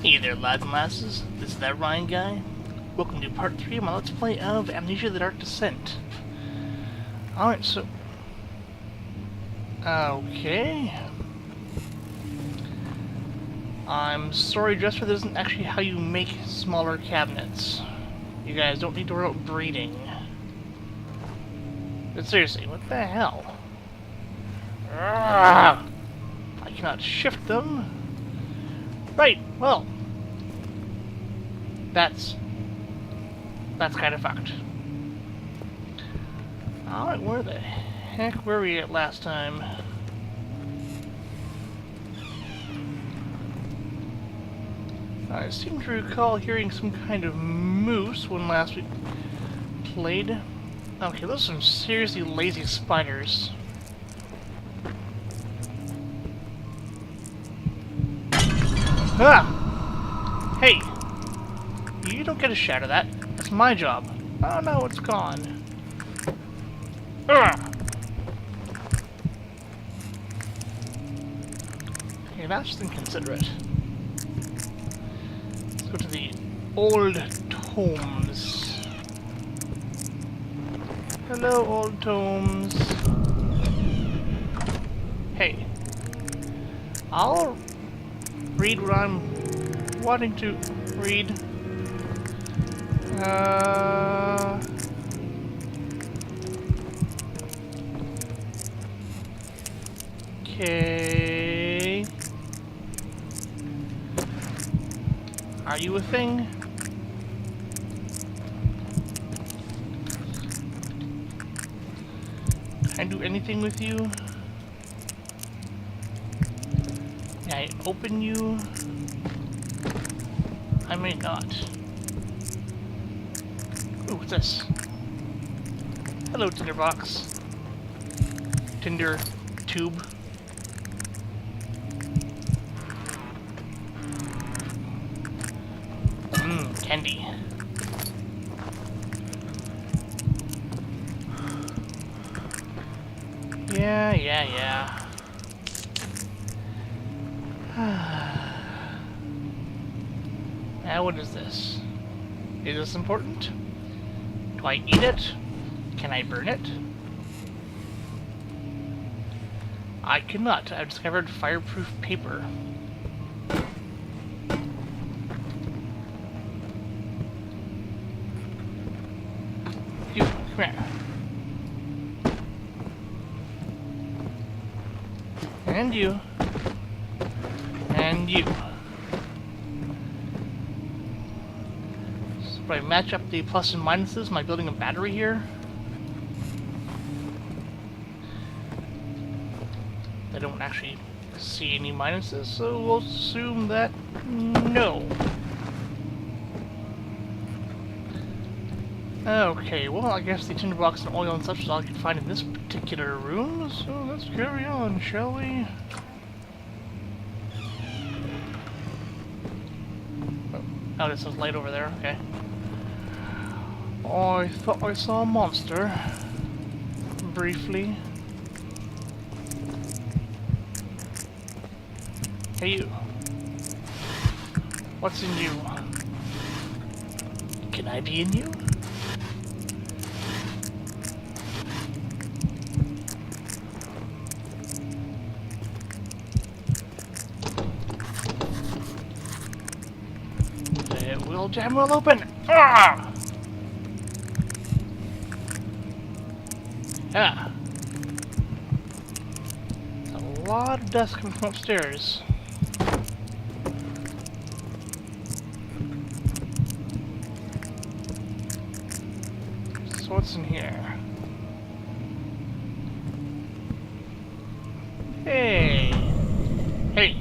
Hey there, lads and lasses. This is that Ryan guy. Welcome to part 3 of my Let's Play of Amnesia: The Dark Descent. Alright, so... Okay... I'm sorry, Dresser, that isn't actually how you make smaller cabinets. You guys don't need to worry about breeding. But seriously, what the hell? I cannot shift them. Right, well... That's kind of fucked. Alright, where the heck were we at last time? I seem to recall hearing some kind of moose when last we played. Okay, those are some seriously lazy spiders. Ah! Hey! You don't get a shot of that. That's my job. Oh no, it's gone. Ugh! Okay, that's inconsiderate. Let's go to the old tomes. Hello, old tomes. Hey. I'll read what I'm wanting to read. Okay. Are you a thing? Can I do anything with you? Can I open you? I may not. Ooh, what's this? Hello, tinderbox. Tinder tube. Candy. Yeah. Now what is this? Is this important? Do I eat it? Can I burn it? I cannot. I've discovered fireproof paper. You, come here. And you. And you. So I match up the plus and minuses. Am I building a battery here? I don't actually see any minuses, so we'll assume that no. Okay, well, I guess the tinderbox and oil and such is all I can find in this particular room, so let's carry on, shall we? Oh, this is light over there, okay. I thought I saw a monster. Briefly. Hey, you. What's in you? Can I be in you? It will jam will open! Ah! Ah. A lot of dust coming from upstairs. So what's in here? Hey! Hey!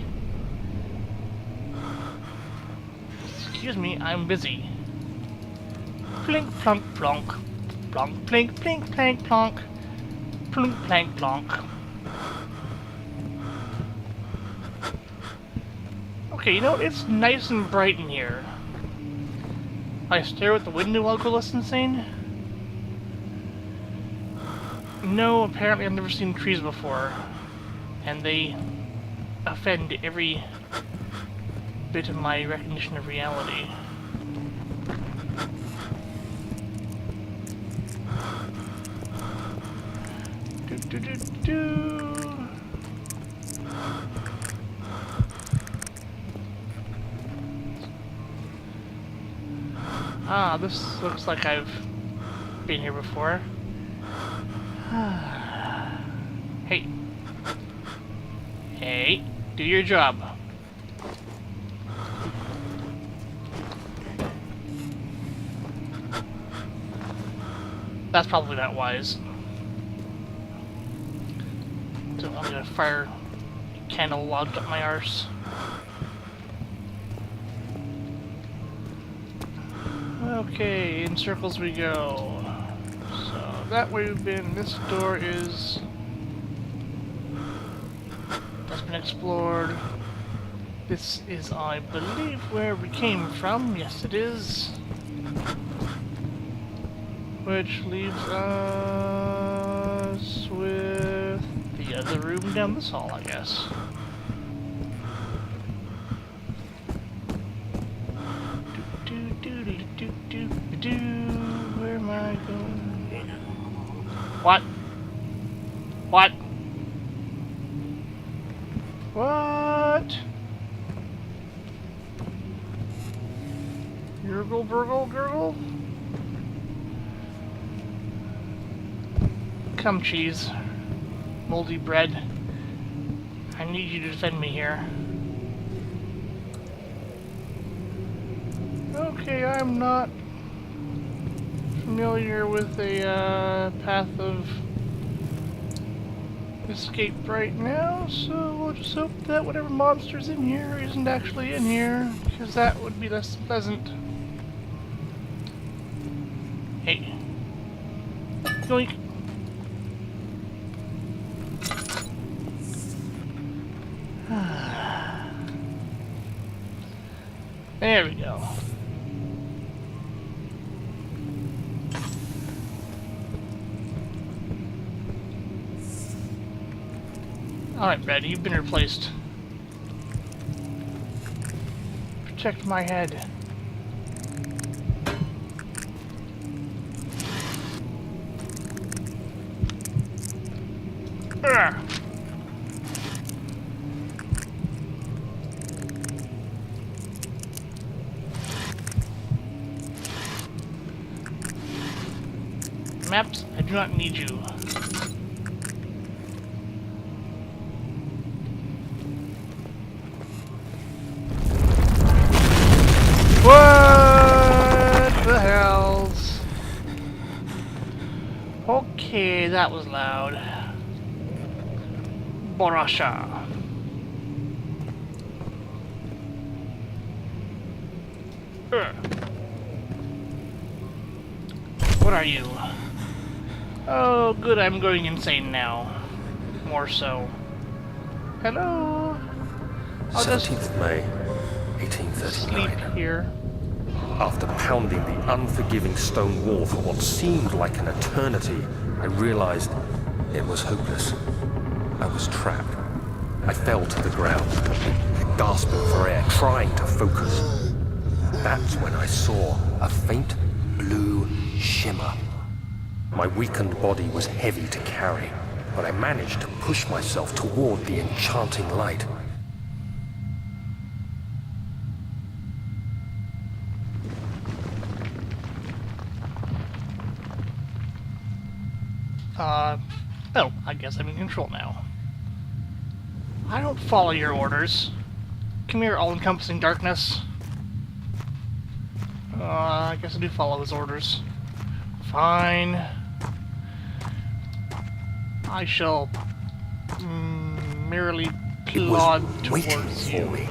Excuse me, I'm busy. Plink, plonk, plonk. Plonk, plink, plink, plank, plonk. Plunk, plank, plonk. Okay, you know, it's nice and bright in here. I stare at the window while I go less insane? No, apparently I've never seen trees before. And they offend every bit of my recognition of reality. Ah, this looks like I've been here before. Hey. Hey, do your job. That's probably not wise. Don't want me to fire a candle logged up my arse. Okay, in circles we go. So that way we've been. This door has been explored. This is, I believe, where we came from. Yes, it is. Which leaves us with the other room down this hall, I guess. Where am I going? What? What? What? Gurgle, gurgle, gurgle? Come, cheese. Moldy bread. I need you to defend me here. Okay, I'm not familiar with a path of escape right now, so we'll just hope that whatever monster's in here isn't actually in here, because that would be less pleasant. Hey. Yoink. There we go. Alright, Red, you've been replaced. Protect my head. Urgh. Maps, I do not need you. What the hells? Okay, that was loud. Borasha. What are you? Oh, good, I'm going insane now. More so. Hello? I'll 17th of May, just 1839. sleep here. After pounding the unforgiving stone wall for what seemed like an eternity, I realized it was hopeless. I was trapped. I fell to the ground, gasping for air, trying to focus. That's when I saw a faint blue shimmer. My weakened body was heavy to carry, but I managed to push myself toward the enchanting light. Oh, I guess I'm in control now. I don't follow your orders. Come here, all-encompassing darkness. I guess I do follow his orders. Fine. I shall merely plod It was waiting towards for you. me.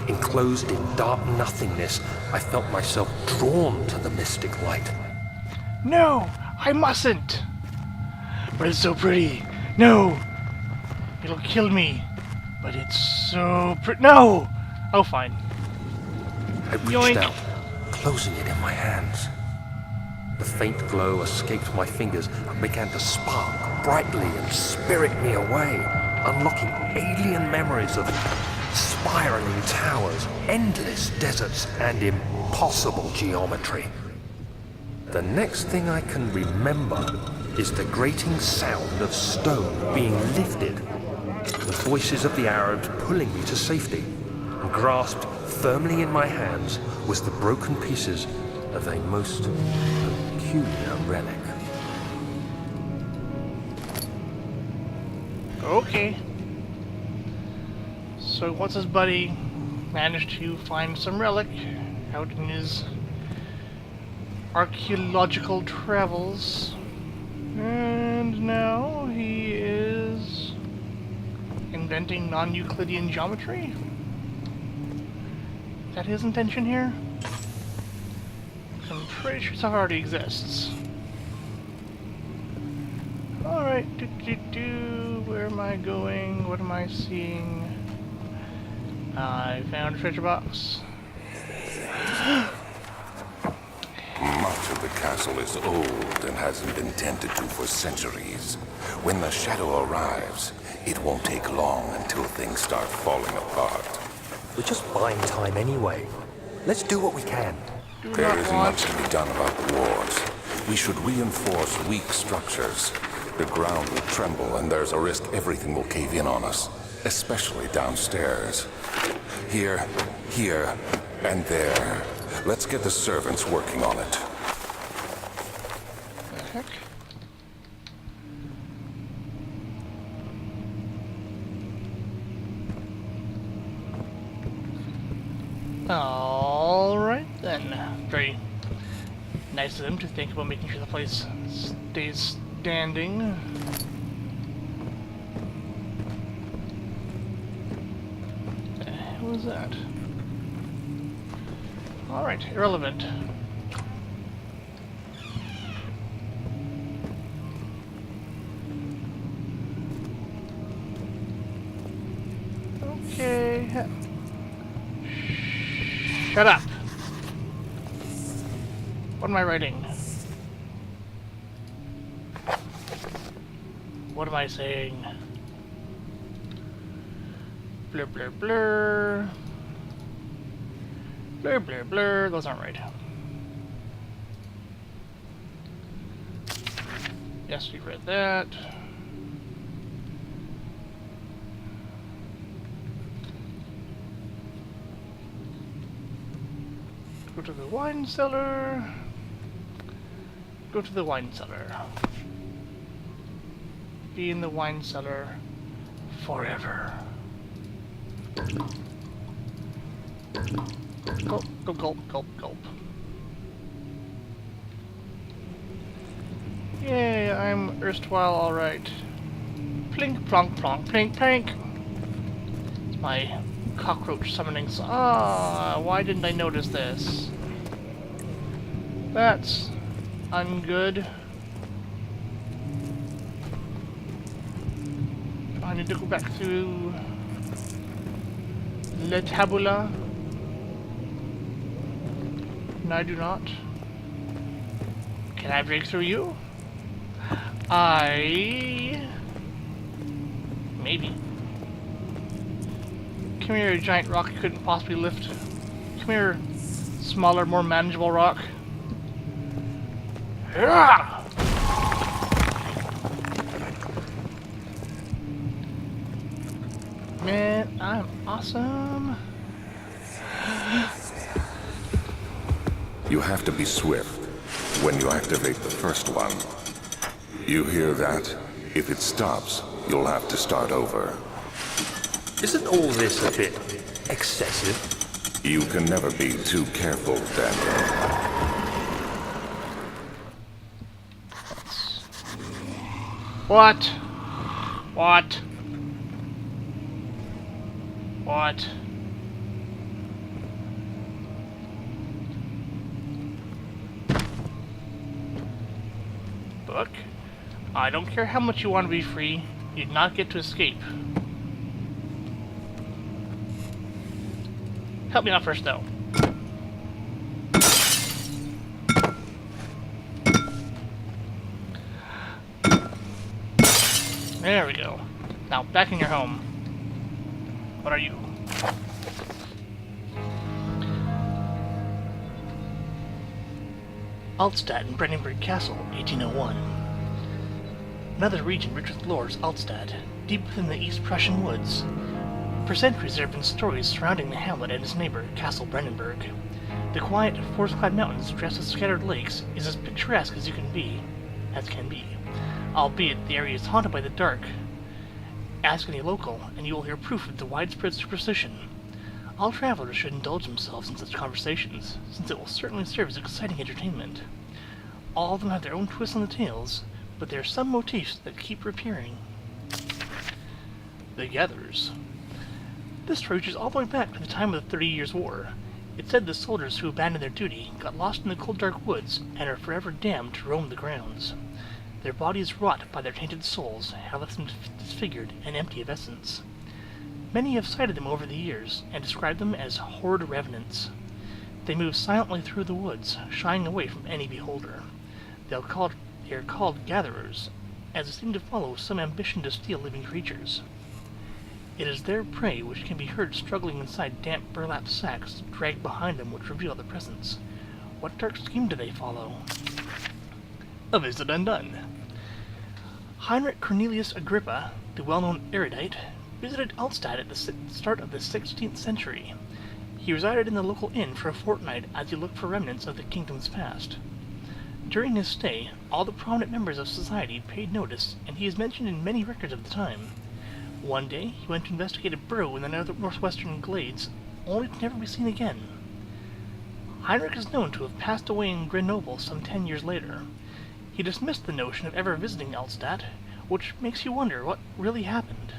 Enclosed in dark nothingness, I felt myself drawn to the mystic light. No, I mustn't. But it's so pretty. No, it'll kill me. But it's so pretty. No. Oh, fine. I reached Yoink. out, closing it in my hands. The faint glow escaped my fingers and began to spark brightly and spirit me away, unlocking alien memories of spiraling towers, endless deserts, and impossible geometry. The next thing I can remember is the grating sound of stone being lifted, the voices of the Arabs pulling me to safety, and grasped firmly in my hands was the broken pieces of a most peculiar relic. Okay. So once his buddy managed to find some relic out in his archaeological travels, and now he is inventing non-Euclidean geometry? Is that his intention here? I'm pretty sure stuff already exists. Alright, where am I going? What am I seeing? I found a treasure box. Much of the castle is old and hasn't been tended to for centuries. When the shadow arrives, it won't take long until things start falling apart. We're just buying time anyway. Let's do what we can. There isn't much to be done about the walls. We should reinforce weak structures. The ground will tremble and there's a risk everything will cave in on us, especially downstairs. Here, and there. Let's get the servants working on it. The heck? Alright then. Very nice of them to think about making sure the place stays standing. What the hell was that? Alright, irrelevant. Okay. Shut up! What am I writing? What am I saying? Blur, blur, blur. Blur, blur, blur. Those aren't right. Yes, we read that. Go to the wine cellar. Go to the wine cellar. Be in the wine cellar forever. Gulp, gulp, gulp, gulp, gulp. Yay, I'm erstwhile alright. Plink, plonk, plonk, plink, plink. It's my cockroach summoning song. Ah, why didn't I notice this? That's ungood. I need to go back to Le Tabula. No, I do not. Can I break through you? Maybe. Come here, giant rock you couldn't possibly lift. Come here, smaller, more manageable rock. Hurrah! Man, I'm awesome. You have to be swift when you activate the first one. You hear that? If it stops, you'll have to start over. Isn't all this a bit excessive? You can never be too careful, Daniel. What? What? What? Book? I don't care how much you want to be free, you do not get to escape. Help me out first, though. There we go. Now, back in your home. What are you? Altstadt and Brandenburg Castle, 1801. Another region rich with lore is Altstadt, deep within the East Prussian woods. For centuries there have been stories surrounding the hamlet and its neighbor, Castle Brandenburg. The quiet, forest-clad mountains dressed with scattered lakes is as picturesque as can be. Albeit the area is haunted by the dark. Ask any local, and you will hear proof of the widespread superstition. All travelers should indulge themselves in such conversations, since it will certainly serve as exciting entertainment. All of them have their own twists on the tales, but there are some motifs that keep reappearing. The Gatherers. This story reaches all the way back to the time of the 30 Years' War. It said the soldiers who abandoned their duty got lost in the cold dark woods and are forever damned to roam the grounds. Their bodies rot by their tainted souls, have left them disfigured and empty of essence. Many have cited them over the years, and described them as horrid revenants. They move silently through the woods, shying away from any beholder. They are called gatherers, as they seem to follow some ambition to steal living creatures. It is their prey which can be heard struggling inside damp burlap sacks dragged behind them which reveal their presence. What dark scheme do they follow? A Visit Undone. Heinrich Cornelius Agrippa, the well-known erudite, visited Altstadt at the start of the 16th century. He resided in the local inn for a fortnight as he looked for remnants of the kingdom's past. During his stay, all the prominent members of society paid notice, and he is mentioned in many records of the time. One day, he went to investigate a burrow in the northwestern glades, only to never be seen again. Heinrich is known to have passed away in Grenoble some 10 years later. He dismissed the notion of ever visiting Altstadt, which makes you wonder what really happened.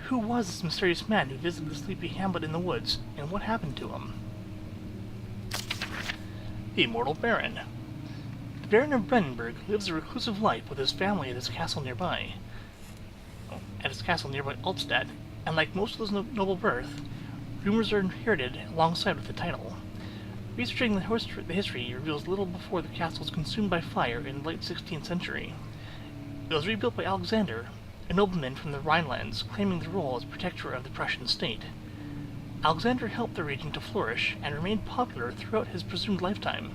Who was this mysterious man who visited the sleepy hamlet in the woods, and what happened to him? The Immortal Baron. The Baron of Brandenburg lives a reclusive life with his family at his castle nearby. Altstadt, and like most of his noble birth, rumors are inherited alongside with the title. Researching the history reveals little before the castle was consumed by fire in the late 16th century. It was rebuilt by Alexander, a nobleman from the Rhinelands, claiming the role as protector of the Prussian state. Alexander helped the region to flourish and remained popular throughout his presumed lifetime.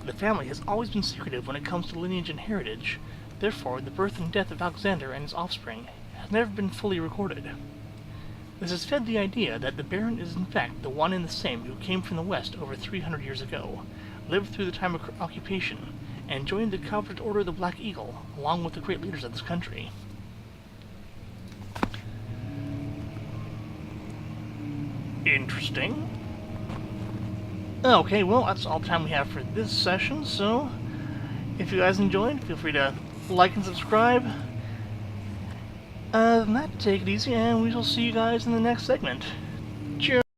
The family has always been secretive when it comes to lineage and heritage. Therefore, the birth and death of Alexander and his offspring has never been fully recorded. This has fed the idea that the Baron is in fact the one and the same who came from the west over 300 years ago, lived through the time of occupation, and joined the coveted Order of the Black Eagle, along with the great leaders of this country. Interesting. Okay, well, that's all the time we have for this session, so if you guys enjoyed, feel free to like and subscribe. Other than that, take it easy, and we shall see you guys in the next segment. Cheers!